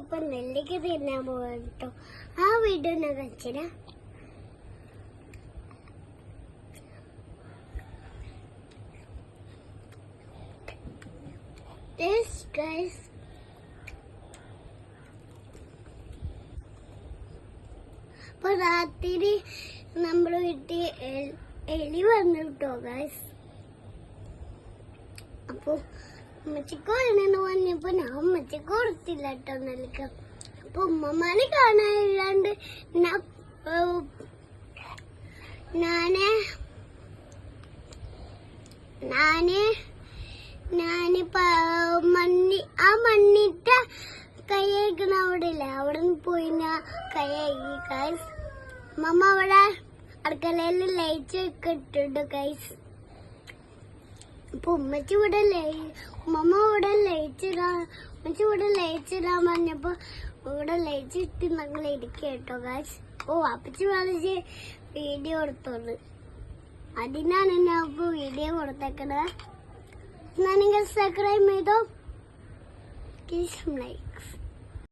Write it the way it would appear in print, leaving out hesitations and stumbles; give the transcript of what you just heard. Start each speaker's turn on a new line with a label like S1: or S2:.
S1: ഇപ്പൊ നെല്ലിക്ക തിന്നാൻ പോകട്ടോ. ആ വീഡിയോ ഞാൻ കഴിച്ചിരാ. ഗൈസ് അപ്പൊ രാത്രി നമ്മുടെ വീട്ടിൽ എലി വന്നു കിട്ടോ ഗൈസ്. അപ്പൊ ഉമ്മച്ചിക്ക് വേണമെന്ന് പറഞ്ഞപ്പോ ഞാൻ ഉമ്മച്ചിക്ക് കൊടുത്തില്ല കേട്ടോ നെല്ലിക്ക. അപ്പൊ ഉമ്മമാനെ കാണാനില്ലാണ്ട് ആ മണ്ണിട്ട കൈയ്യക്കണ അവിടെ ഇല്ല, അവിടെ നിന്ന് പോയി ഞാൻ കൈയ്യി ഗൈസ്. മമ്മ അവിടെ അടുക്കളയിൽ ലയിച്ച് ഇട്ടിട്ടു ഗൈസ്. അപ്പൊ ഉമ്മച്ചി ഇവിടെ ഉമ്മ ഇവിടെ ലയിച്ചിടാൻ പറഞ്ഞപ്പോ ഇവിടെ ലയിച്ചിട്ട് ഞങ്ങൾ ഇരിക്കുക കേട്ടോ ഗൈസ്. ഓ അപ്പച്ചി പറഞ്ഞ് വീഡിയോ കൊടുത്തോളൂ, അതിനാണ് ഞാൻ ഇപ്പൊ വീഡിയോ കൊടുത്തേക്കണത്. എന്നാ നിങ്ങൾ സബ്സ്ക്രൈബ് ചെയ്തോ.